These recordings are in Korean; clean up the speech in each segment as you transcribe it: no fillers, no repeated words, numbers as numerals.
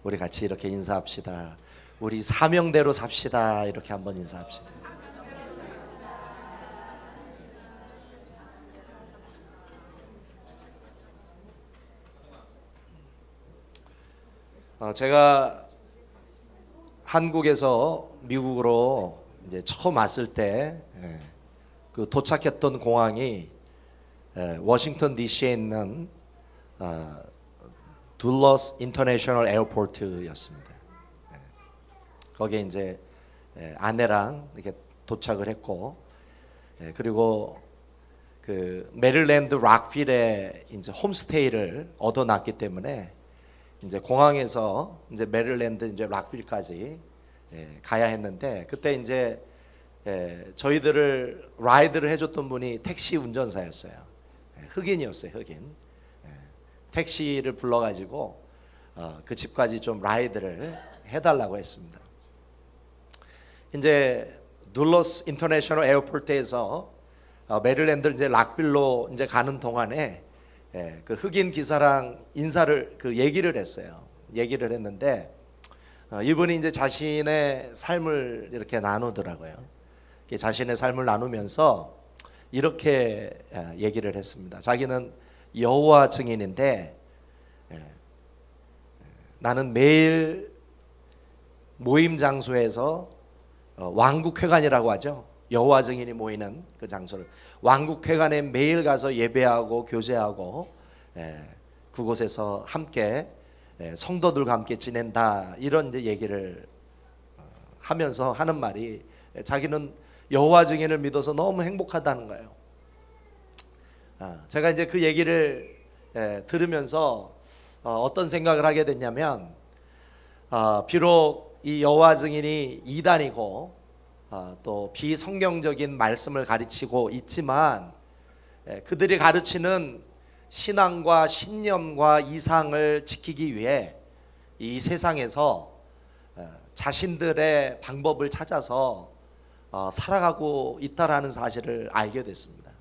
우리 같이 이렇게 인사합시다. 우리 사명대로 삽시다. 이렇게 한번 인사합시다. 제가 한국에서 미국으로 이제 처음 왔을 때 그 도착했던 공항이 워싱턴 DC에 있는 둘러스 인터내셔널 에어포트였습니다. 거기에 이제 아내랑 이렇게 도착을 했고, 그리고 그 메릴랜드 락필에 이제 홈스테이를 얻어놨기 때문에 이제 공항에서 이제 메릴랜드 이제 락필까지 가야 했는데, 그때 이제 저희들을 라이드를 해줬던 분이 택시 운전사였어요. 흑인이었어요, 흑인. 택시를 불러가지고 그 집까지 좀 라이드를 해달라고 했습니다. 이제 둘러스 인터내셔널 에어포트에서 메릴랜드 이제 락빌로 이제 가는 동안에 그 흑인 기사랑 인사를 얘기를 했어요. 얘기를 했는데 이분이 이제 자신의 삶을 이렇게 나누더라고요. 자신의 삶을 나누면서 이렇게 얘기를 했습니다. 자기는 여호와 증인인데 나는 매일 모임 장소에서 왕국회관이라고 하죠. 여호와 증인이 모이는 그 장소를 왕국회관에 매일 가서 예배하고 교제하고 그곳에서 함께 성도들과 함께 지낸다, 이런 이제 얘기를 하면서 하는 말이, 자기는 여호와 증인을 믿어서 너무 행복하다는 거예요. 제가 이제 그 얘기를 들으면서 어떤 생각을 하게 됐냐면, 비록 이 여호와 증인이 이단이고 또 비성경적인 말씀을 가르치고 있지만, 그들이 가르치는 신앙과 신념과 이상을 지키기 위해 이 세상에서 자신들의 방법을 찾아서 살아가고 있다라는 사실을 알게 됐습니다.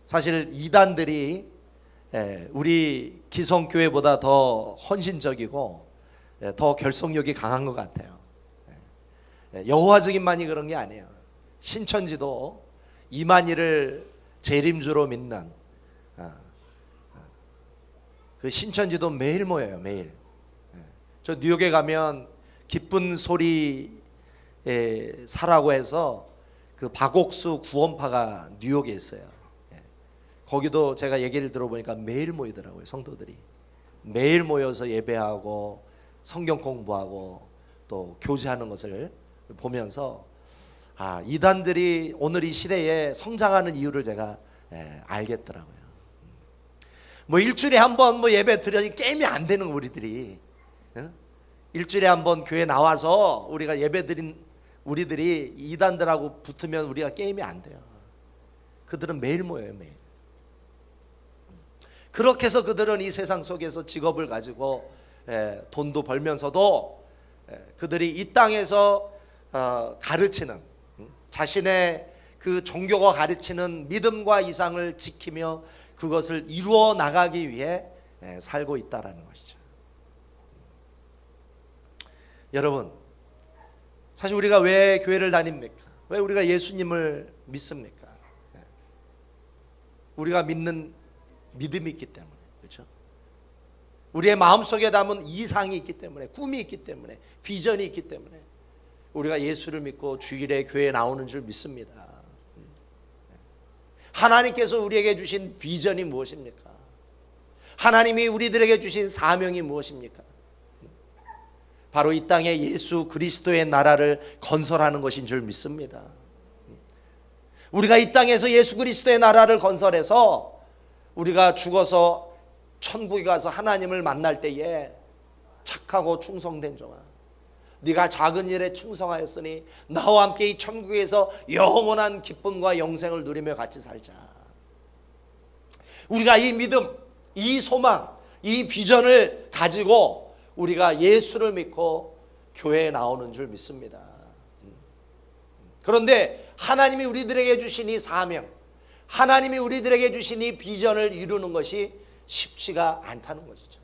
사실 이단들이 우리 기성교회보다 더 헌신적이고 더 결속력이 강한 것 같아요. 여호와 증인만이 그런 게 아니에요. 신천지도 이만희를 재림주로 믿는 그 신천지도 매일 모여요. 매일. 저 뉴욕에 가면 기쁜 소리 사라고 해서 그 박옥수 구원파가 뉴욕에 있어요. 거기도 제가 얘기를 들어보니까 매일 모이더라고요. 성도들이 매일 모여서 예배하고 성경 공부하고 또 교제하는 것을 보면서 이단들이 오늘 이 시대에 성장하는 이유를 제가 알겠더라고요. 뭐 일주일에 한 번 뭐 예배 드려니 게임이 안 되는 우리들이, 일주일에 한 번 교회 나와서 우리가 예배 드린 우리들이 이단들하고 붙으면 우리가 게임이 안 돼요. 그들은 매일 모여요. 매일. 그렇게 해서 그들은 이 세상 속에서 직업을 가지고 돈도 벌면서도 그들이 이 땅에서 가르치는, 자신의 그 종교가 가르치는 믿음과 이상을 지키며 그것을 이루어 나가기 위해 살고 있다라는 것이죠. 여러분, 사실 우리가 왜 교회를 다닙니까? 왜 우리가 예수님을 믿습니까? 우리가 믿는 믿음이 있기 때문에, 그렇죠? 우리의 마음속에 담은 이상이 있기 때문에, 꿈이 있기 때문에, 비전이 있기 때문에 우리가 예수를 믿고 주일에 교회에 나오는 줄 믿습니다. 하나님께서 우리에게 주신 비전이 무엇입니까? 하나님이 우리들에게 주신 사명이 무엇입니까? 바로 이 땅에 예수 그리스도의 나라를 건설하는 것인 줄 믿습니다. 우리가 이 땅에서 예수 그리스도의 나라를 건설해서 우리가 죽어서 천국에 가서 하나님을 만날 때에 착하고 충성된 종아, 네가 작은 일에 충성하였으니 나와 함께 이 천국에서 영원한 기쁨과 영생을 누리며 같이 살자. 우리가 이 믿음, 이 소망, 이 비전을 가지고 우리가 예수를 믿고 교회에 나오는 줄 믿습니다. 그런데 하나님이 우리들에게 주신 이 사명, 하나님이 우리들에게 주신 이 비전을 이루는 것이 쉽지가 않다는 것이죠.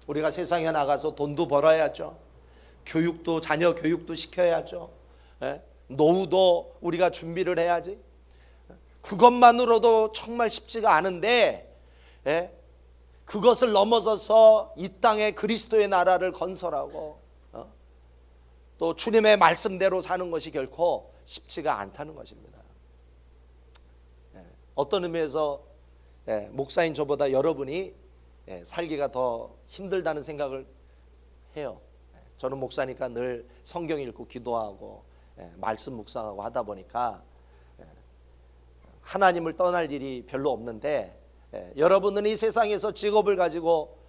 우리가 세상에 나가서 돈도 벌어야죠. 교육도, 자녀 교육도 시켜야죠. 노후도 우리가 준비를 해야지. 그것만으로도 정말 쉽지가 않은데, 그것을 넘어서서 이 땅에 그리스도의 나라를 건설하고 또 주님의 말씀대로 사는 것이 결코 쉽지가 않다는 것입니다. 어떤 의미에서 목사인 저보다 여러분이 살기가 더 힘들다는 생각을 해요. 저는 목사니까 늘 성경 읽고 기도하고 말씀 묵상하고 하다 보니까 하나님을 떠날 일이 별로 없는데, 여러분은 이 세상에서 직업을 가지고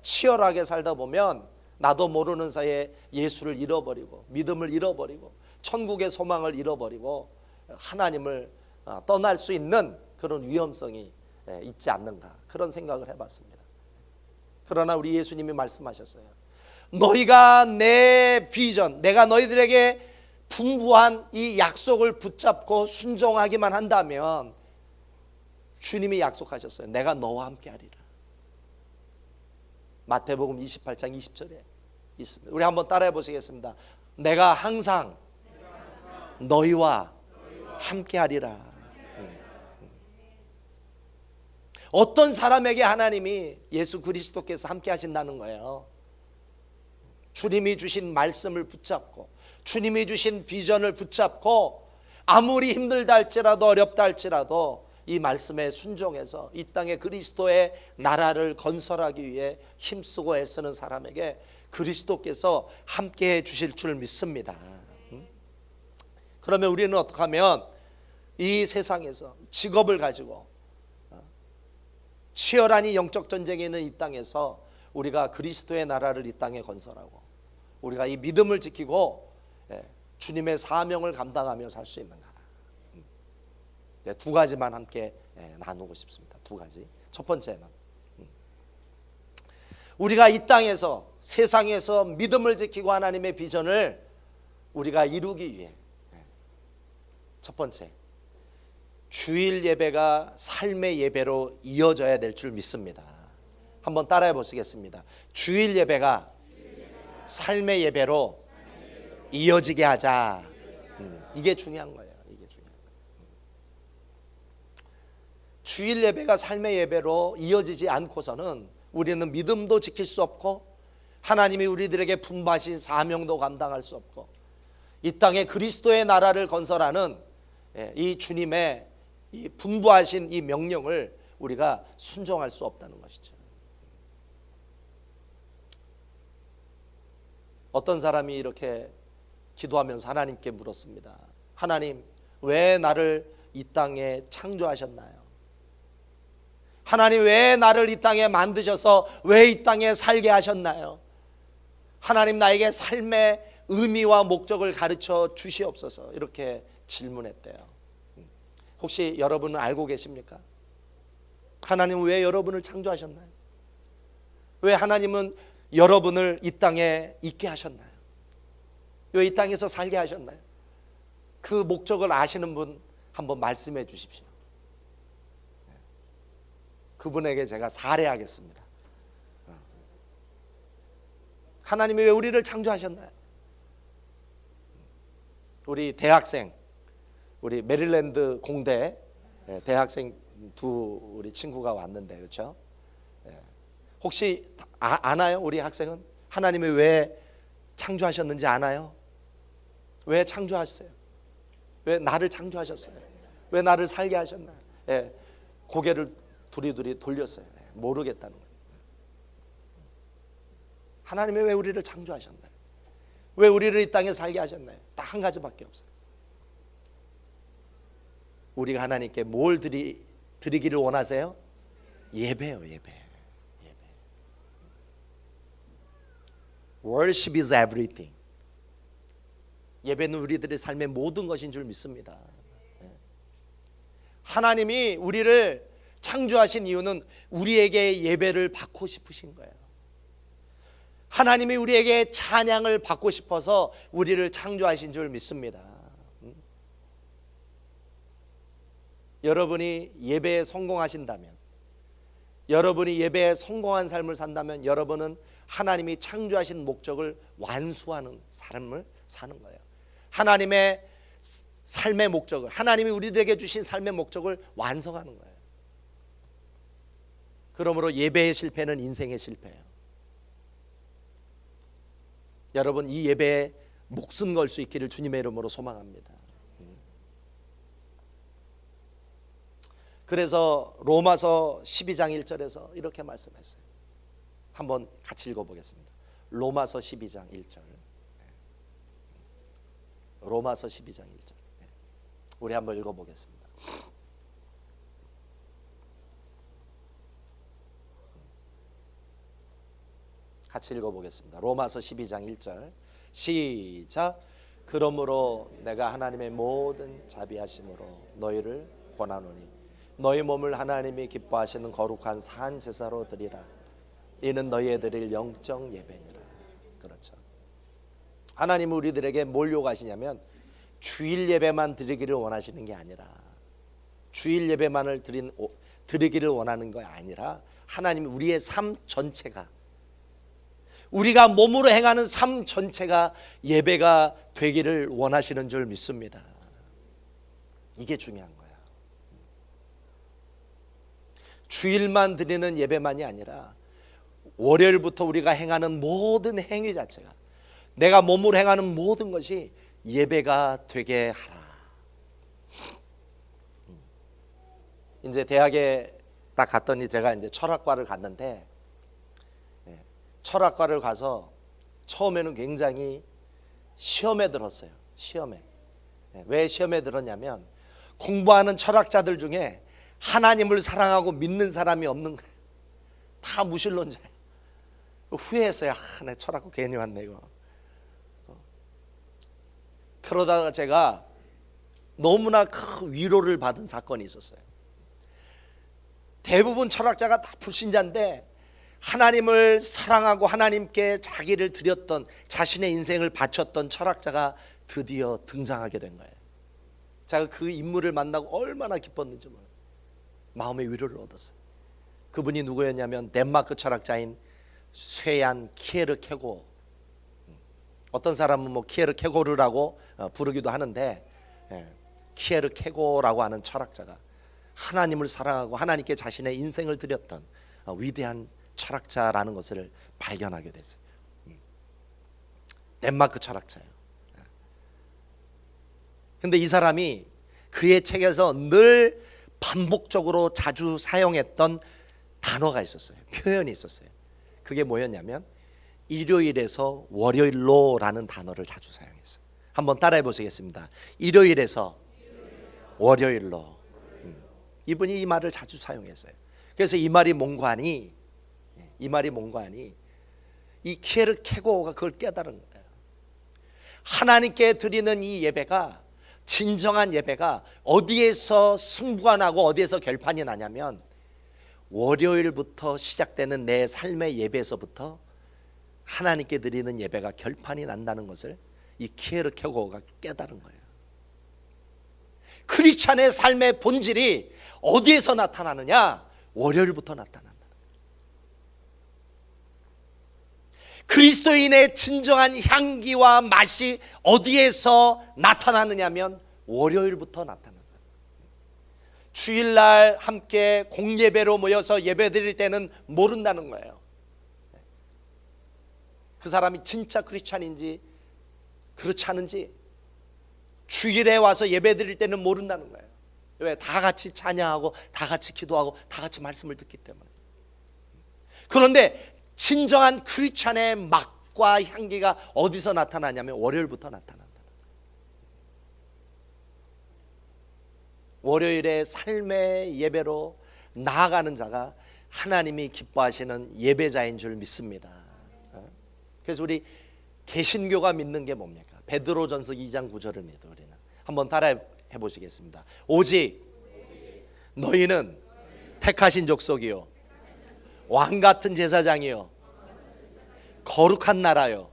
치열하게 살다 보면 나도 모르는 사이에 예수를 잃어버리고 믿음을 잃어버리고 천국의 소망을 잃어버리고 하나님을 떠날 수 있는 그런 위험성이 있지 않는가, 그런 생각을 해봤습니다. 그러나 우리 예수님이 말씀하셨어요. 너희가 내 비전, 내가 너희들에게 분부한 이 약속을 붙잡고 순종하기만 한다면, 주님이 약속하셨어요. 내가 너와 함께 하리라. 마태복음 28장 20절에 있습니다. 우리 한번 따라해 보시겠습니다. 내가 항상 너희와 함께 하리라. 어떤 사람에게 하나님이, 예수 그리스도께서 함께 하신다는 거예요. 주님이 주신 말씀을 붙잡고, 주님이 주신 비전을 붙잡고, 아무리 힘들다 할지라도 어렵다 할지라도 이 말씀에 순종해서 이 땅에 그리스도의 나라를 건설하기 위해 힘쓰고 애쓰는 사람에게 그리스도께서 함께해 주실 줄 믿습니다. 그러면 우리는 어떻게 하면 이 세상에서 직업을 가지고 치열한 이 영적 전쟁에 있는 이 땅에서 우리가 그리스도의 나라를 이 땅에 건설하고 우리가 이 믿음을 지키고 주님의 사명을 감당하며 살 수 있는가? 두 가지만 함께 나누고 싶습니다. 두 가지. 첫 번째는 우리가 이 땅에서, 세상에서 믿음을 지키고 하나님의 비전을 우리가 이루기 위해, 첫 번째, 주일 예배가 삶의 예배로 이어져야 될 줄 믿습니다. 한번 따라해 보시겠습니다. 주일 예배가 삶의 예배로 이어지게 하자. 이게 중요한 거예요. 이게 중요한 거예요. 주일 예배가 삶의 예배로 이어지지 않고서는 우리는 믿음도 지킬 수 없고 하나님이 우리들에게 분부하신 사명도 감당할 수 없고 이 땅에 그리스도의 나라를 건설하는 이 주님의 이 분부하신 이 명령을 우리가 순종할 수 없다는 것이죠. 어떤 사람이 이렇게 기도하면서 하나님께 물었습니다. 하나님, 왜 나를 이 땅에 창조하셨나요? 하나님, 왜 나를 이 땅에 만드셔서 왜 이 땅에 살게 하셨나요? 하나님, 나에게 삶의 의미와 목적을 가르쳐 주시옵소서. 이렇게 질문했대요. 혹시 여러분은 알고 계십니까? 하나님은 왜 여러분을 창조하셨나요? 왜 하나님은 여러분을 이 땅에 있게 하셨나요? 왜 이 땅에서 살게 하셨나요? 그 목적을 아시는 분 한번 말씀해 주십시오. 그분에게 제가 사례하겠습니다. 하나님이 왜 우리를 창조하셨나요? 우리 대학생, 우리 메릴랜드 공대 대학생 우리 친구가 왔는데, 그렇죠? 혹시 아나요? 우리 학생은 하나님이 왜 창조하셨는지 아나요? 왜 창조하셨어요? 왜 나를 창조하셨어요? 왜 나를 살게 하셨나요? 고개를 두리두리 돌렸어요. 모르겠다는 거예요. 하나님이 왜 우리를 창조하셨나요? 왜 우리를 이 땅에 살게 하셨나요? 딱 한 가지밖에 없어요. 우리가 하나님께 뭘 드리기를 원하세요? 예배요, 예배. Worship is everything. 예배는 우리들의 삶의 모든 것인 줄 믿습니다. 하나님이 우리를 창조하신 이유는 우리에게 예배를 받고 싶으신 거예요. 하나님이 우리에게 찬양을 받고 싶어서 우리를 창조하신 줄 믿습니다. 여러분이 예배에 성공하신다면, 여러분이 예배에 성공한 삶을 산다면 여러분은 하나님이 창조하신 목적을 완수하는 삶을 사는 거예요. 하나님의 삶의 목적을, 하나님이 우리들에게 주신 삶의 목적을 완성하는 거예요. 그러므로 예배의 실패는 인생의 실패예요. 여러분, 이 예배에 목숨 걸 수 있기를 주님의 이름으로 소망합니다. 그래서 로마서 12장 1절에서 이렇게 말씀했어요. 한번 같이 읽어보겠습니다. 로마서 12장 1절. 로마서 12장 1절. 우리 한번 읽어보겠습니다. 같이 읽어보겠습니다. 로마서 12장 1절 시작. 그러므로 내가 하나님의 모든 자비하심으로 너희를 권하노니 너희 몸을 하나님이 기뻐하시는 거룩한 산 제사로 드리라. 이는 너희의 드릴 영적 예배니라. 그렇죠. 하나님은 우리들에게 뭘 요구하시냐면 주일 예배만 드리기를 원하시는 게 아니라, 주일 예배만을 드리기를 원하는 게 아니라 하나님이 우리의 삶 전체가, 우리가 몸으로 행하는 삶 전체가 예배가 되기를 원하시는 줄 믿습니다. 이게 중요한 거야. 주일만 드리는 예배만이 아니라 월요일부터 우리가 행하는 모든 행위 자체가, 내가 몸으로 행하는 모든 것이 예배가 되게 하라. 이제 대학에 딱 갔더니 제가 이제 철학과를 갔는데, 철학과를 가서 처음에는 굉장히 시험에 들었어요. 시험에. 왜 시험에 들었냐면 공부하는 철학자들 중에 하나님을 사랑하고 믿는 사람이 없는 거예요. 다 무신론자예요. 후회했어요. 내 철학과 괜히 왔네 이거. 그러다가 제가 너무나 큰 위로를 받은 사건이 있었어요. 대부분 철학자가 다 불신자인데 하나님을 사랑하고 하나님께 자기를 드렸던, 자신의 인생을 바쳤던 철학자가 드디어 등장하게 된 거예요. 제가 그 인물을 만나고 얼마나 기뻤는지 몰라요. 마음의 위로를 얻었어요. 그분이 누구였냐면 덴마크 철학자인 쇠얀 키에르케고. 어떤 사람은 뭐 키에르케고르라고 부르기도 하는데, 키에르케고라고 하는 철학자가 하나님을 사랑하고 하나님께 자신의 인생을 드렸던 위대한 철학자라는 것을 발견하게 됐어요. 덴마크 철학자예요. 근데 이 사람이 그의 책에서 늘 반복적으로 자주 사용했던 단어가 있었어요. 표현이 있었어요. 그게 뭐였냐면 일요일에서 월요일로라는 단어를 자주 사용했어요. 한번 따라해 보시겠습니다. 일요일에서 월요일로. 이분이 이 말을 자주 사용했어요. 그래서 이 말이 뭔가 하니 이 키에르케고가 그걸 깨달은 거예요. 하나님께 드리는 이 예배가, 진정한 예배가 어디에서 승부가 나고 어디에서 결판이 나냐면 월요일부터 시작되는 내 삶의 예배에서부터 하나님께 드리는 예배가 결판이 난다는 것을 이 키에르케고가 깨달은 거예요. 크리스찬의 삶의 본질이 어디에서 나타나느냐? 월요일부터 나타난다. 그리스도인의 진정한 향기와 맛이 어디에서 나타나느냐면 월요일부터 나타난다. 주일날 함께 공예배로 모여서 예배 드릴 때는 모른다는 거예요. 그 사람이 진짜 크리스찬인지 그렇지 않은지 주일에 와서 예배 드릴 때는 모른다는 거예요. 왜? 다 같이 찬양하고 다 같이 기도하고 다 같이 말씀을 듣기 때문에. 그런데 진정한 크리스찬의 맛과 향기가 어디서 나타나냐면 월요일부터 나타난다. 월요일에 삶의 예배로 나아가는 자가 하나님이 기뻐하시는 예배자인 줄 믿습니다. 그래서 우리 개신교가 믿는 게 뭡니까? 베드로전서 2장 9절을 믿어. 우리는 한번 따라해 보시겠습니다. 오직 너희는 택하신 족속이요 왕같은 제사장이요 거룩한 나라요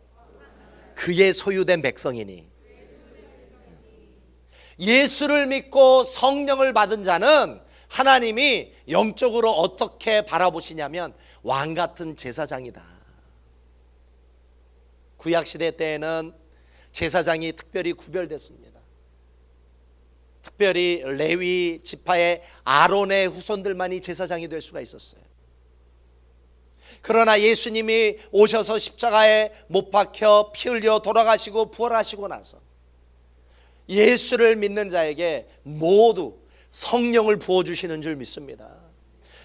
그의 소유된 백성이니. 예수를 믿고 성령을 받은 자는 하나님이 영적으로 어떻게 바라보시냐면 왕 같은 제사장이다. 구약시대 때에는 제사장이 특별히 구별됐습니다. 특별히 레위 지파의 아론의 후손들만이 제사장이 될 수가 있었어요. 그러나 예수님이 오셔서 십자가에 못 박혀 피 흘려 돌아가시고 부활하시고 나서 예수를 믿는 자에게 모두 성령을 부어주시는 줄 믿습니다.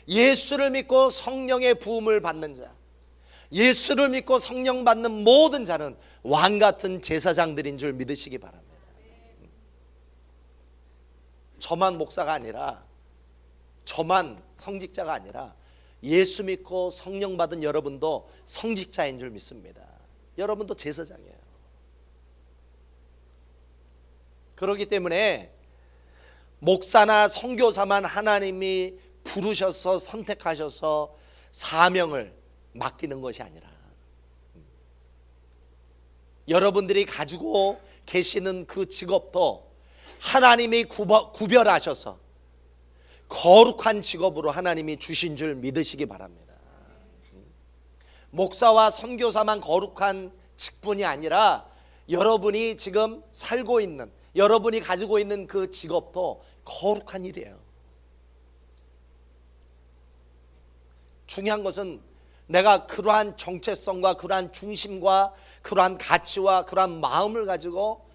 예수를 믿고 성령의 부음을 받는 자, 예수를 믿고 성령 받는 모든 자는 왕같은 제사장들인 줄 믿으시기 바랍니다. 저만 목사가 아니라, 저만 성직자가 아니라 예수 믿고 성령 받은 여러분도 성직자인 줄 믿습니다. 여러분도 제사장이에요. 그렇기 때문에 목사나 선교사만 하나님이 부르셔서 선택하셔서 사명을 맡기는 것이 아니라 여러분들이 가지고 계시는 그 직업도 하나님이 구별하셔서 거룩한 직업으로 하나님이 주신 줄 믿으시기 바랍니다. 목사와 선교사만 거룩한 직분이 아니라 여러분이 지금 살고 있는, 여러분이 가지고 있는 그 직업도 거룩한 일이에요. 중요한 것은 내가 그러한 정체성과 그러한 중심과 그러한 가치와 그러한 마음을 가지고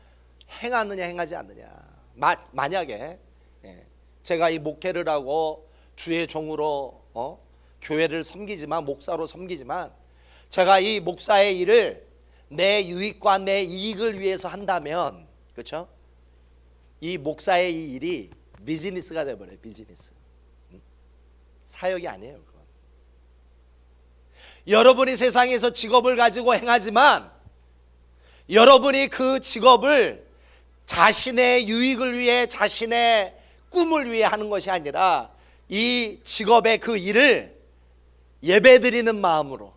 행하느냐 행하지 않느냐. 만약에 제가 이 목회를 하고 주의 종으로 교회를 섬기지만, 목사로 섬기지만, 제가 이 목사의 일을 내 유익과 내 이익을 위해서 한다면, 그렇죠? 이 목사의 이 일이 비즈니스가 돼버려요. 비즈니스. 사역이 아니에요. 그건. 여러분이 세상에서 직업을 가지고 행하지만 여러분이 그 직업을 자신의 유익을 위해, 자신의 꿈을 위해 하는 것이 아니라 이 직업의 그 일을 예배드리는 마음으로,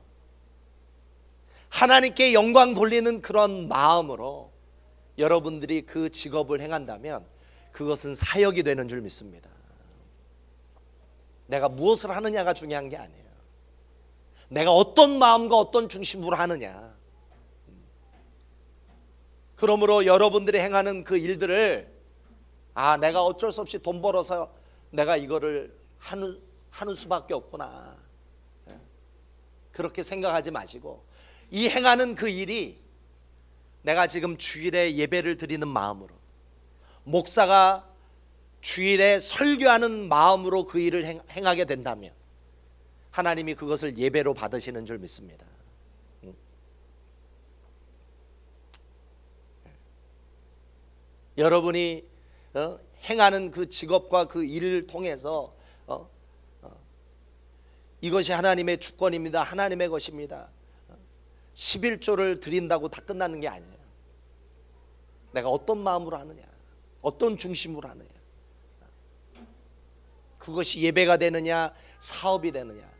하나님께 영광 돌리는 그런 마음으로 여러분들이 그 직업을 행한다면 그것은 사역이 되는 줄 믿습니다. 내가 무엇을 하느냐가 중요한 게 아니에요. 내가 어떤 마음과 어떤 중심으로 하느냐. 그러므로 여러분들이 행하는 그 일들을 내가 어쩔 수 없이 돈 벌어서 내가 이거를 하는 수밖에 없구나, 그렇게 생각하지 마시고 이 행하는 그 일이 내가 지금 주일에 예배를 드리는 마음으로, 목사가 주일에 설교하는 마음으로 그 일을 행하게 된다면 하나님이 그것을 예배로 받으시는 줄 믿습니다. 여러분이 행하는 그 직업과 그 일을 통해서 이것이 하나님의 주권입니다, 하나님의 것입니다, 11조를 드린다고 다 끝나는 게 아니에요. 내가 어떤 마음으로 하느냐, 어떤 중심으로 하느냐, 그것이 예배가 되느냐 사업이 되느냐,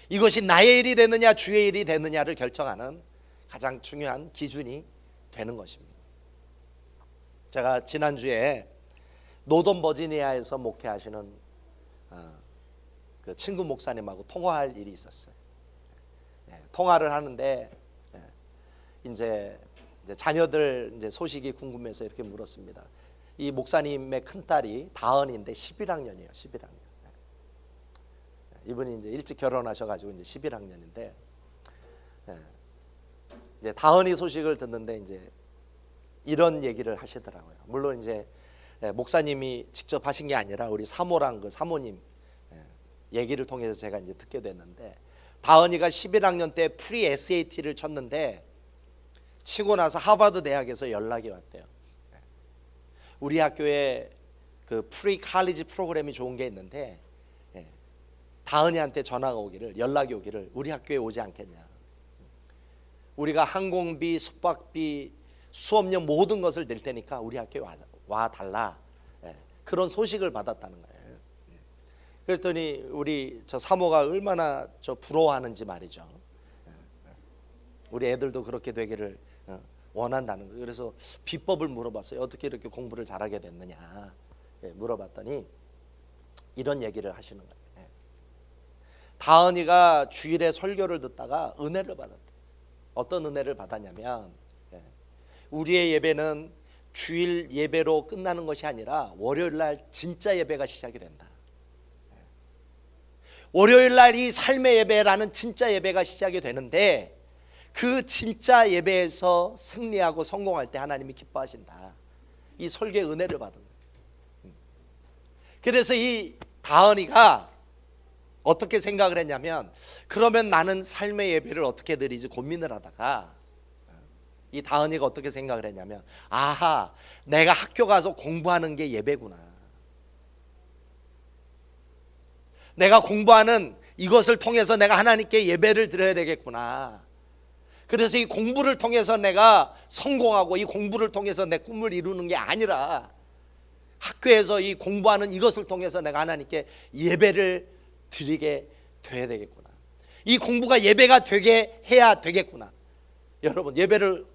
이것이 나의 일이 되느냐 주의 일이 되느냐를 결정하는 가장 중요한 기준이 되는 것입니다. 제가 지난주에 노던 버지니아에서 목회하시는 그 친구 목사님하고 통화할 일이 있었어요. 통화를 하는데 이제 자녀들 이제 소식이 궁금해서 이렇게 물었습니다. 이 목사님의 큰 딸이 다은인데 11학년이에요. 11학년. 이분이 이제 일찍 결혼하셔가지고 이제 11학년인데 이제 다은이 소식을 듣는데 이제 이런 얘기를 하시더라고요. 물론 이제 목사님이 직접 하신 게 아니라 우리 사모랑 그 사모님 얘기를 통해서 제가 이제 듣게 됐는데, 다은이가 11학년 때 프리 SAT를 쳤는데 치고 나서 하버드 대학에서 연락이 왔대요. 우리 학교에 그 프리 칼리지 프로그램이 좋은 게 있는데 다은이한테 전화가 오기를, 연락이 오기를 우리 학교에 오지 않겠냐. 우리가 항공비, 숙박비, 수업료 모든 것을 낼 테니까 우리 학교에 와 달라. 그런 소식을 받았다는 거예요. 그랬더니 우리 저 사모가 얼마나 저 부러워하는지 말이죠. 우리 애들도 그렇게 되기를 원한다는 거예요. 그래서 비법을 물어봤어요. 어떻게 이렇게 공부를 잘하게 됐느냐 물어봤더니 이런 얘기를 하시는 거예요. 다은이가 주일에 설교를 듣다가 은혜를 받았대. 어떤 은혜를 받았냐면, 우리의 예배는 주일 예배로 끝나는 것이 아니라 월요일 날 진짜 예배가 시작이 된다. 월요일 날 이 삶의 예배라는 진짜 예배가 시작이 되는데, 그 진짜 예배에서 승리하고 성공할 때 하나님이 기뻐하신다. 이 설교의 은혜를 받은 거예요. 그래서 이 다은이가 어떻게 생각을 했냐면, 그러면 나는 삶의 예배를 어떻게 드리지 고민을 하다가, 이 다은이가 어떻게 생각을 했냐면, 아하, 내가 학교 가서 공부하는 게 예배구나. 내가 공부하는 이것을 통해서 내가 하나님께 예배를 드려야 되겠구나. 그래서 이 공부를 통해서 내가 성공하고 이 공부를 통해서 내 꿈을 이루는 게 아니라, 학교에서 이 공부하는 이것을 통해서 내가 하나님께 예배를 드리게 돼야 되겠구나. 이 공부가 예배가 되게 해야 되겠구나. 여러분, 예배를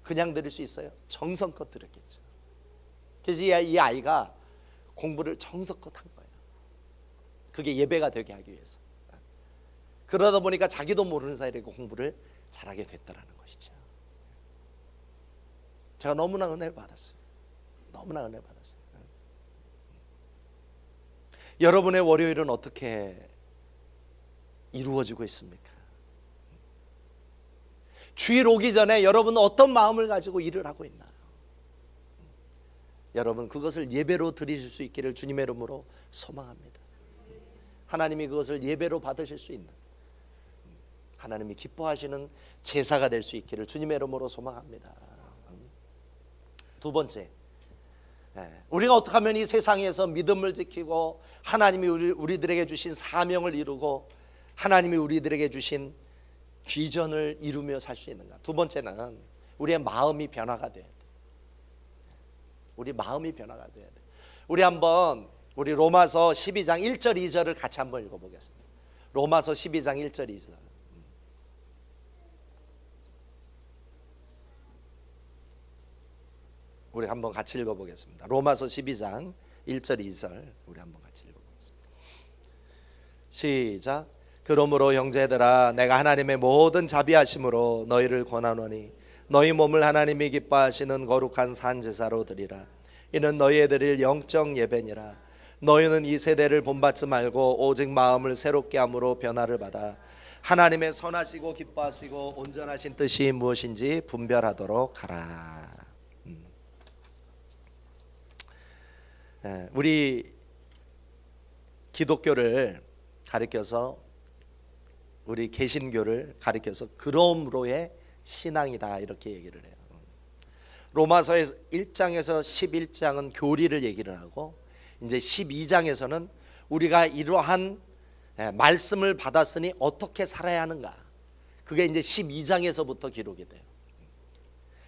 그냥 드릴 수 있어요? 정성껏 드렸겠죠. 그래서 이 아이가 공부를 정성껏 한 거예요. 그게 예배가 되게 하기 위해서. 그러다 보니까 자기도 모르는 사이에 공부를 잘하게 됐다라는 것이죠. 제가 너무나 은혜를 받았어요. 너무나 은혜를 받았어요. 여러분의 월요일은 어떻게 이루어지고 있습니까? 주일 오기 전에 여러분은 어떤 마음을 가지고 일을 하고 있나요? 여러분, 그것을 예배로 드리실 수 있기를 주님의 이름으로 소망합니다. 하나님이 그것을 예배로 받으실 수 있는, 하나님이 기뻐하시는 제사가 될 수 있기를 주님의 이름으로 소망합니다. 두 번째, 우리가 어떻게 하면 이 세상에서 믿음을 지키고 하나님이 우리들에게 주신 사명을 이루고 하나님이 우리들에게 주신 비전을 이루며 살 수 있는가? 두 번째는 우리의 마음이 변화가 돼야 돼. 우리 마음이 변화가 돼야 돼. 우리 로마서 12장 1절 2절을 같이 한번 읽어보겠습니다. 로마서 12장 1절 2절. 우리 한번 같이 읽어보겠습니다. 로마서 12장 1절 2절 우리 한번 같이 읽어보겠습니다. 시작. 그러므로 형제들아, 내가 하나님의 모든 자비하심으로 너희를 권하노니 너희 몸을 하나님이 기뻐하시는 거룩한 산제사로 드리라. 이는 너희의 드릴 영적 예배니라. 너희는 이 세대를 본받지 말고 오직 마음을 새롭게 함으로 변화를 받아 하나님의 선하시고 기뻐하시고 온전하신 뜻이 무엇인지 분별하도록 하라. 우리 기독교를 가리켜서, 우리 개신교를 가리켜서 그러므로의 신앙이다 이렇게 얘기를 해요. 로마서 1장에서 11장은 교리를 얘기를 하고, 이제 12장에서는 우리가 이러한 말씀을 받았으니 어떻게 살아야 하는가, 그게 이제 12장에서부터 기록이 돼요.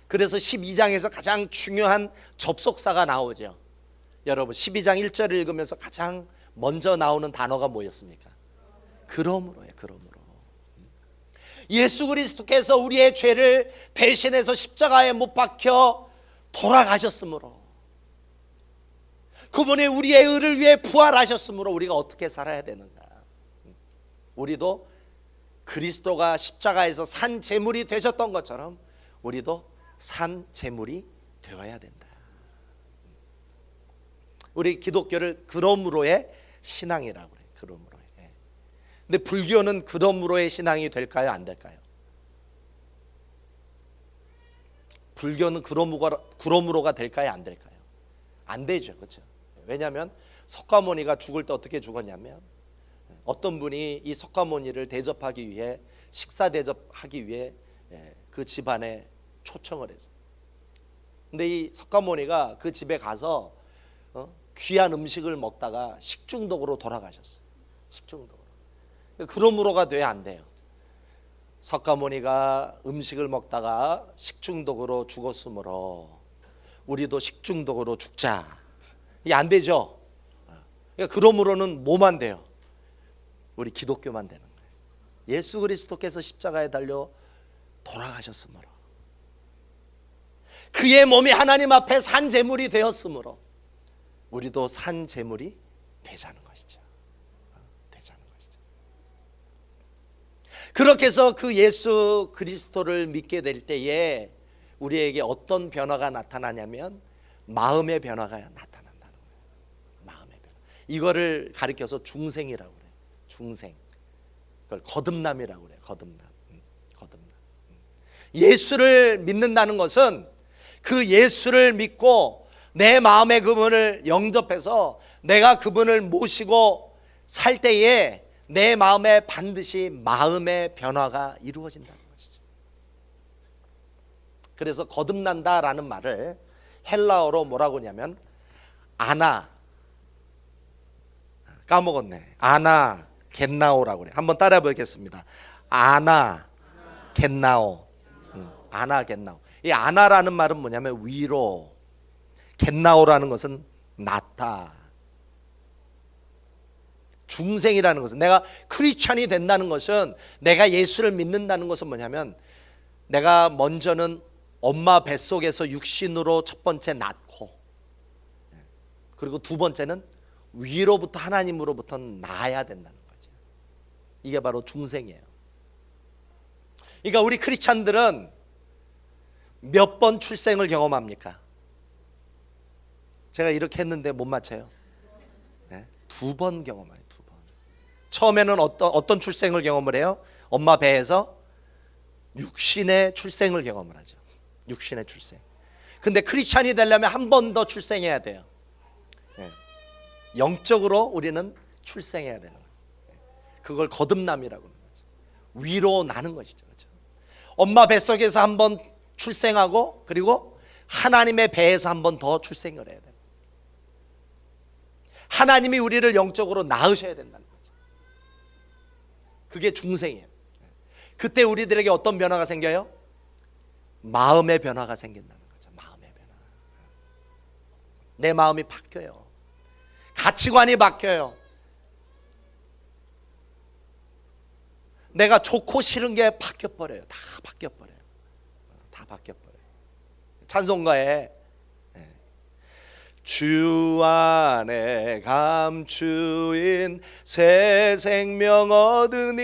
그래서 12장에서 가장 중요한 접속사가 나오죠. 여러분, 12장 1절을 읽으면서 가장 먼저 나오는 단어가 뭐였습니까? 그러므로예요. 그러므로. 예수 그리스도께서 우리의 죄를 대신해서 십자가에 못 박혀 돌아가셨으므로, 그분이 우리의 의를 위해 부활하셨으므로 우리가 어떻게 살아야 되는가? 우리도 그리스도가 십자가에서 산 제물이 되셨던 것처럼 우리도 산 제물이 되어야 된다. 우리 기독교를 그러므로의 신앙이라고 그래요. 그러므로. 근데 불교는 그러므로의 신앙이 될까요? 안 될까요? 불교는 그러므로가 될까요? 안 될까요? 안 되죠. 그렇죠? 왜냐하면 석가모니가 죽을 때 어떻게 죽었냐면, 어떤 분이 이 석가모니를 대접하기 위해, 식사 대접하기 위해 그 집안에 초청을 했어요. 근데 이 석가모니가 그 집에 가서 귀한 음식을 먹다가 식중독으로 돌아가셨어요. 식중독으로. 그러므로가 돼야 안 돼요. 석가모니가 음식을 먹다가 식중독으로 죽었으므로 우리도 식중독으로 죽자. 이게 안 되죠. 그러니까 그러므로는 뭐만 돼요? 우리 기독교만 되는 거예요. 예수 그리스도께서 십자가에 달려 돌아가셨으므로, 그의 몸이 하나님 앞에 산 제물이 되었으므로 우리도 산 제물이 되자는 것이죠. 그렇게 해서 그 예수 그리스도를 믿게 될 때에 우리에게 어떤 변화가 나타나냐면 마음의 변화가 나타난다는 거예요. 마음의 변화. 이거를 가리켜서 중생이라고 그래요. 중생. 그걸 거듭남이라고 그래요. 거듭남. 거듭남. 예수를 믿는다는 것은 그 예수를 믿고 내 마음의 그분을 영접해서 내가 그분을 모시고 살 때에 내 마음에 반드시 마음의 변화가 이루어진다는 것이죠. 그래서 거듭난다라는 말을 헬라어로 뭐라고 하냐면 아나, 까먹었네. 아나 겟나오라고 그래요. 한번 따라해 보겠습니다. 아나 겟나오. 아나 겟나오. 이 아나라는 말은 뭐냐면 위로, 겟나오라는 것은 낫다. 중생이라는 것은, 내가 크리스찬이 된다는 것은, 내가 예수를 믿는다는 것은 뭐냐면 내가 먼저는 엄마 뱃속에서 육신으로 첫 번째 낳고, 그리고 두 번째는 위로부터 하나님으로부터 나야 된다는 거죠. 이게 바로 중생이에요. 그러니까 우리 크리스찬들은 몇 번 출생을 경험합니까? 제가 이렇게 했는데 못 맞춰요. 네? 2번 경험해요. 2번. 처음에는 어떤 출생을 경험을 해요? 엄마 배에서 육신의 출생을 경험을 하죠. 육신의 출생. 근데 크리스찬이 되려면 한 번 더 출생해야 돼요. 네. 영적으로 우리는 출생해야 되는 거예요. 그걸 거듭남이라고 하는 거죠. 위로 나는 것이죠. 그렇죠? 엄마 뱃속에서 한 번 출생하고, 그리고 하나님의 배에서 한 번 더 출생을 해야 돼요. 하나님이 우리를 영적으로 낳으셔야 된다는 거죠. 그게 중생이에요. 그때 우리들에게 어떤 변화가 생겨요? 마음의 변화가 생긴다는 거죠. 마음의 변화. 내 마음이 바뀌어요. 가치관이 바뀌어요. 내가 좋고 싫은 게 바뀌어버려요. 다 바뀌어버려요. 다 바뀌어버려요. 찬송가에 주 안에 감추인 새 생명 얻으니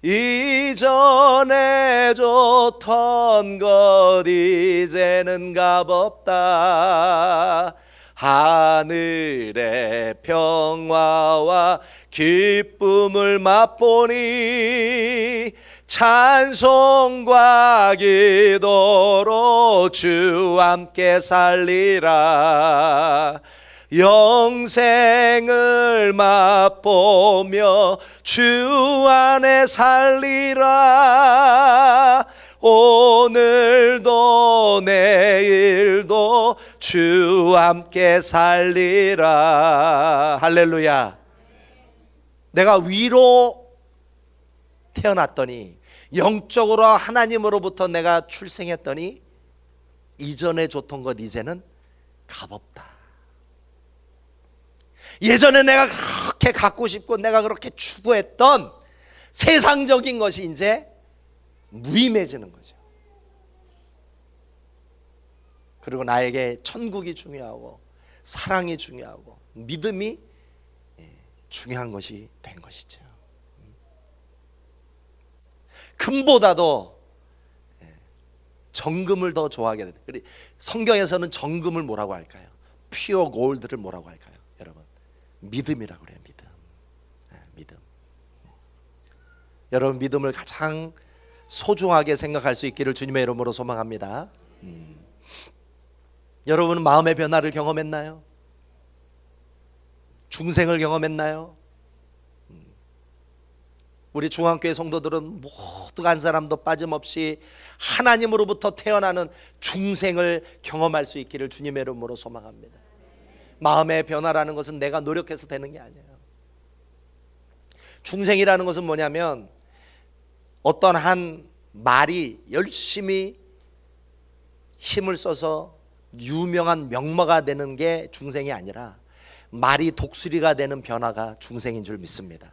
이전에 좋던 것 이제는 값없다. 하늘의 평화와 기쁨을 맛보니 찬송과 기도로 주 함께 살리라. 영생을 맛보며 주 안에 살리라. 오늘도 내일도 주 함께 살리라. 할렐루야. 내가 위로 태어났더니, 영적으로 하나님으로부터 내가 출생했더니 이전에 좋던 것 이제는 값없다. 예전에 내가 그렇게 갖고 싶고 내가 그렇게 추구했던 세상적인 것이 이제 무의미해지는 거죠. 그리고 나에게 천국이 중요하고 사랑이 중요하고 믿음이 중요한 것이 된 것이죠. 금보다도 정금을 더 좋아하게 됩니다. 성경에서는 정금을 뭐라고 할까요? 퓨어 골드를 뭐라고 할까요? 여러분, 믿음이라고 그래요. 믿음. 믿음. 여러분, 믿음을 가장 소중하게 생각할 수 있기를 주님의 이름으로 소망합니다. 여러분은 마음의 변화를 경험했나요? 중생을 경험했나요? 우리 중앙교회 성도들은 모두 한 사람도 빠짐없이 하나님으로부터 태어나는 중생을 경험할 수 있기를 주님의 이름으로 소망합니다. 마음의 변화라는 것은 내가 노력해서 되는 게 아니에요. 중생이라는 것은 뭐냐면 어떤 한 말이 열심히 힘을 써서 유명한 명마가 되는 게 중생이 아니라 말이 독수리가 되는 변화가 중생인 줄 믿습니다.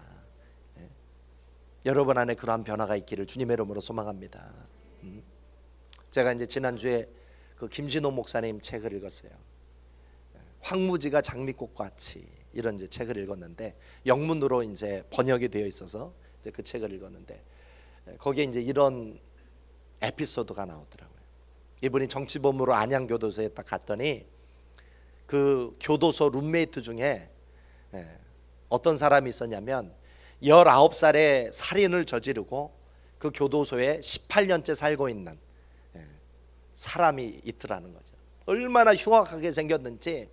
여러분 안에 그러한 변화가 있기를 주님의 이름으로 소망합니다. 제가 이제 지난주에 그 김진호 목사님 책을 읽었어요. 황무지가 장미꽃 같이, 이런 이제 책을 읽었는데 영문으로 이제 번역이 되어 있어서 이제 그 책을 읽었는데 거기에 이제 이런 에피소드가 나오더라고요. 이분이 정치범으로 안양교도소에 딱 갔더니 그 교도소 룸메이트 중에 어떤 사람이 있었냐면 19살에 살인을 저지르고 그 교도소에 18년째 살고 있는 사람이 있더라는 거죠. 얼마나 흉악하게 생겼는지.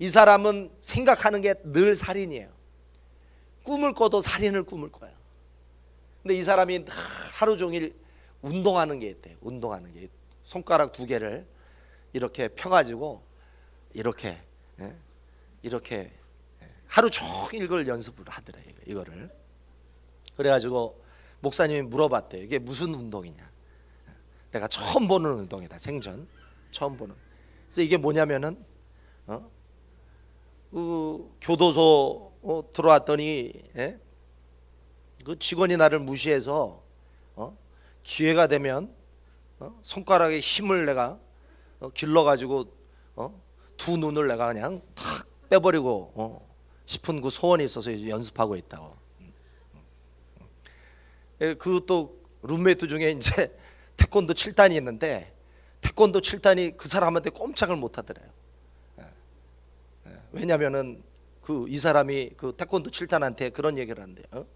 이 사람은 생각하는 게 늘 살인이에요. 꿈을 꿔도 살인을 꿈을 꿔요. 근데 이 사람이 하루 종일 운동하는 게 있대요. 운동하는 게 손가락 2개를 이렇게 펴가지고 이렇게 하루 종일 이걸 연습을 하더래요. 이거를. 그래가지고 목사님이 물어봤대요. 이게 무슨 운동이냐. 내가 처음 보는 운동이다. 생전 처음 보는. 그래서 이게 뭐냐면은 그 교도소 들어왔더니 그 직원이 나를 무시해서 기회가 되면 손가락에 힘을 내가 길러가지고 두 눈을 내가 그냥 탁 빼버리고 싶은 그 소원이 있어서 연습하고 있다고. 그 또 룸메이트 중에 이제 태권도 7단이 있는데 태권도 7단이 그 사람한테 꼼짝을 못 하더래요. 왜냐면은 이 사람이 그 태권도 7단한테 그런 얘기를 한대요.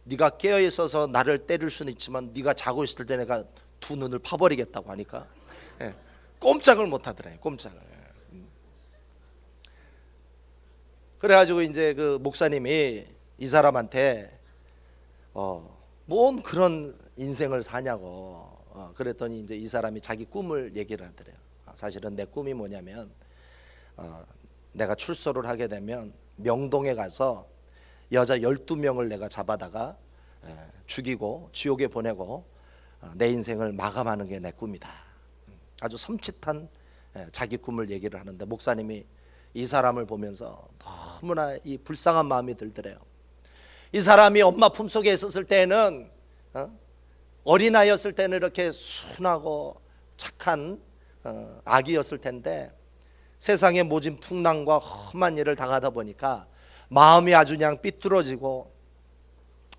네가 깨어 있어서 나를 때릴 수는 있지만 네가 자고 있을 때 내가 두 눈을 파버리겠다고 하니까 꼼짝을 못 하더래요. 꼼짝을. 그래가지고 이제 그 목사님이 이 사람한테 뭔 그런 인생을 사냐고 그랬더니 이제 이 사람이 자기 꿈을 얘기를 하더래요. 사실은 내 꿈이 뭐냐면 내가 출소를 하게 되면 명동에 가서 여자 12명을 내가 잡아다가 죽이고 지옥에 보내고 내 인생을 마감하는 게 내 꿈이다. 아주 섬찟한 자기 꿈을 얘기를 하는데 목사님이 이 사람을 보면서 너무나 이 불쌍한 마음이 들더래요. 이 사람이 엄마 품속에 있었을 때는 어린아이였을 때는 이렇게 순하고 착한 아기였을 텐데 세상에 모진 풍랑과 험한 일을 당하다 보니까 마음이 아주 그냥 삐뚤어지고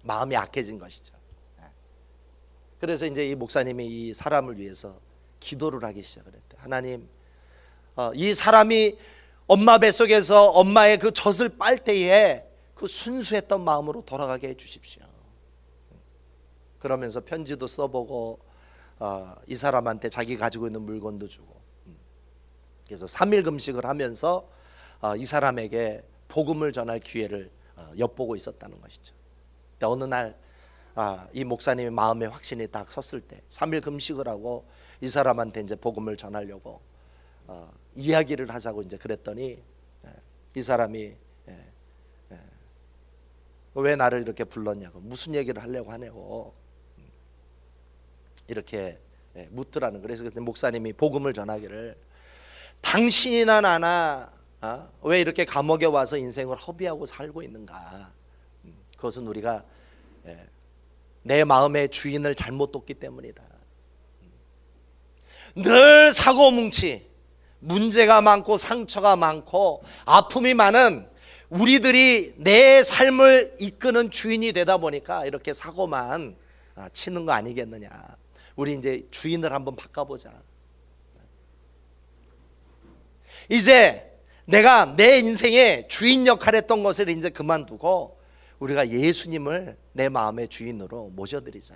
마음이 약해진 것이죠. 그래서 이제 이 목사님이 이 사람을 위해서 기도를 하기 시작을 했대. 하나님, 이 사람이 엄마 뱃속에서 엄마의 그 젖을 빨 때에 그 순수했던 마음으로 돌아가게 해주십시오. 그러면서 편지도 써보고 이 사람한테 자기 가지고 있는 물건도 주고 그래서 3일 금식을 하면서 이 사람에게 복음을 전할 기회를 엿보고 있었다는 것이죠. 어느 날 이 목사님의 마음에 확신이 딱 섰을 때 3일 금식을 하고 이 사람한테 이제 복음을 전하려고 이야기를 하자고 이제 그랬더니 이 사람이 왜 나를 이렇게 불렀냐고 무슨 얘기를 하려고 하냐고 이렇게 묻더라는 거예요. 그래서 목사님이 복음을 전하기를 당신이나 나나 왜 이렇게 감옥에 와서 인생을 허비하고 살고 있는가. 그것은 우리가 내 마음의 주인을 잘못 뒀기 때문이다. 늘 사고뭉치 문제가 많고 상처가 많고 아픔이 많은 우리들이 내 삶을 이끄는 주인이 되다 보니까 이렇게 사고만 치는 거 아니겠느냐. 우리 이제 주인을 한번 바꿔보자. 이제 내가 내 인생의 주인 역할 했던 것을 이제 그만두고 우리가 예수님을 내 마음의 주인으로 모셔드리자.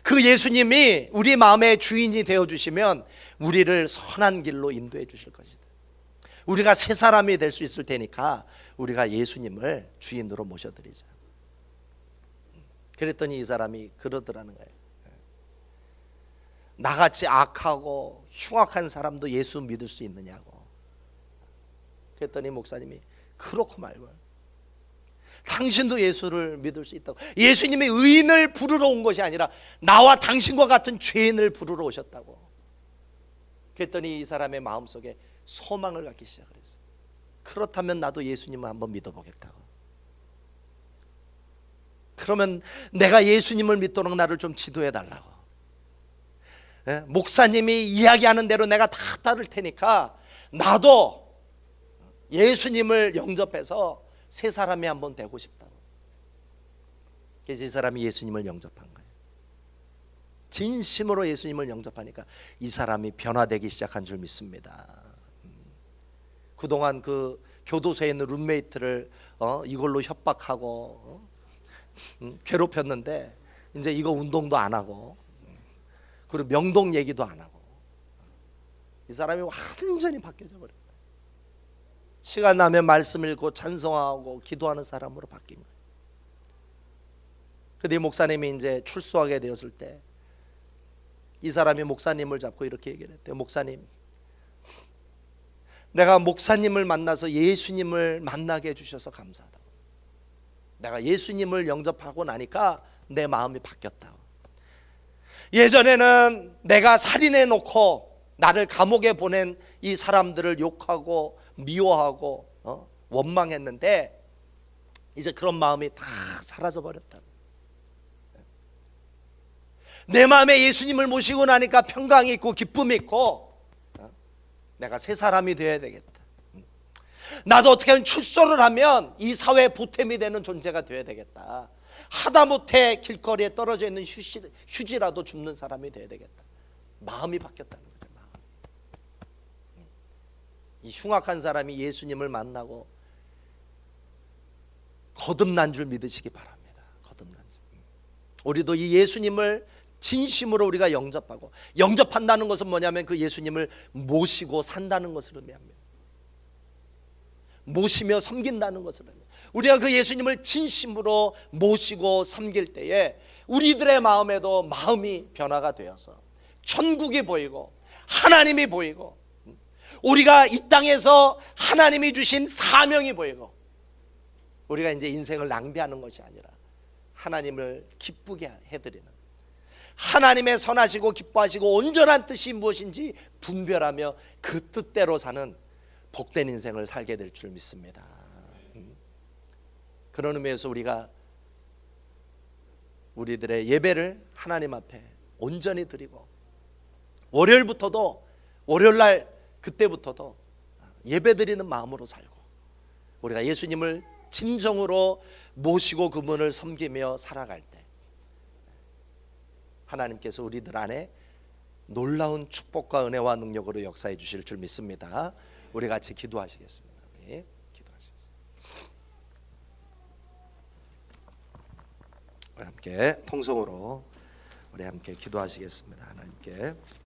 그 예수님이 우리 마음의 주인이 되어주시면 우리를 선한 길로 인도해 주실 것이다. 우리가 새 사람이 될 수 있을 테니까 우리가 예수님을 주인으로 모셔드리자. 그랬더니 이 사람이 그러더라는 거예요. 나같이 악하고 흉악한 사람도 예수 믿을 수 있느냐고. 그랬더니 목사님이 그렇고 말고 당신도 예수를 믿을 수 있다고. 예수님이 의인을 부르러 온 것이 아니라 나와 당신과 같은 죄인을 부르러 오셨다고. 그랬더니 이 사람의 마음속에 소망을 갖기 시작을 했어요. 그렇다면 나도 예수님을 한번 믿어보겠다고. 그러면 내가 예수님을 믿도록 나를 좀 지도해 달라고. 목사님이 이야기하는 대로 내가 다 따를 테니까 나도 예수님을 영접해서 새 사람이 한번 되고 싶다고. 그래서 이 사람이 예수님을 영접한 거예요. 진심으로 예수님을 영접하니까 이 사람이 변화되기 시작한 줄 믿습니다. 그동안 그 교도소에 있는 룸메이트를 이걸로 협박하고 괴롭혔는데 이제 이거 운동도 안 하고 그리고 명동 얘기도 안 하고 이 사람이 완전히 바뀌어져 버린 거예요. 시간 나면 말씀 읽고 찬송하고 기도하는 사람으로 바뀐 거예요. 근데 목사님이 이제 출소하게 되었을 때 이 사람이 목사님을 잡고 이렇게 얘기를 했대요. 목사님, 내가 목사님을 만나서 예수님을 만나게 해주셔서 감사하다. 내가 예수님을 영접하고 나니까 내 마음이 바뀌었다. 예전에는 내가 살인해 놓고 나를 감옥에 보낸 이 사람들을 욕하고 미워하고 원망했는데 이제 그런 마음이 다 사라져 버렸다. 내 마음에 예수님을 모시고 나니까 평강이 있고 기쁨이 있고 내가 새 사람이 되어야 되겠다. 나도 어떻게 하면 출소를 하면 이 사회에 보탬이 되는 존재가 되어야 되겠다. 하다못해 길거리에 떨어져 있는 휴지라도 줍는 사람이 되어야 되겠다. 마음이 바뀌었다는 거죠. 마음. 이 흉악한 사람이 예수님을 만나고 거듭난 줄 믿으시기 바랍니다. 거듭난 줄. 우리도 이 예수님을 진심으로 우리가 영접하고, 영접한다는 것은 뭐냐면 그 예수님을 모시고 산다는 것을 의미합니다. 모시며 섬긴다는 것을 의미합니다. 우리가 그 예수님을 진심으로 모시고 섬길 때에 우리들의 마음에도 마음이 변화가 되어서 천국이 보이고 하나님이 보이고 우리가 이 땅에서 하나님이 주신 사명이 보이고 우리가 이제 인생을 낭비하는 것이 아니라 하나님을 기쁘게 해드리는, 하나님의 선하시고 기뻐하시고 온전한 뜻이 무엇인지 분별하며 그 뜻대로 사는 복된 인생을 살게 될 줄 믿습니다. 그런 의미에서 우리가 우리들의 예배를 하나님 앞에 온전히 드리고 월요일부터도 월요일날 그때부터도 예배 드리는 마음으로 살고 우리가 예수님을 진정으로 모시고 그분을 섬기며 살아갈 때 하나님께서 우리들 안에 놀라운 축복과 은혜와 능력으로 역사해 주실 줄 믿습니다. 우리 같이 기도하시겠습니다. 네, 기도하시겠습니다. 우리 함께 통성으로 우리 함께 기도하시겠습니다. 하나님께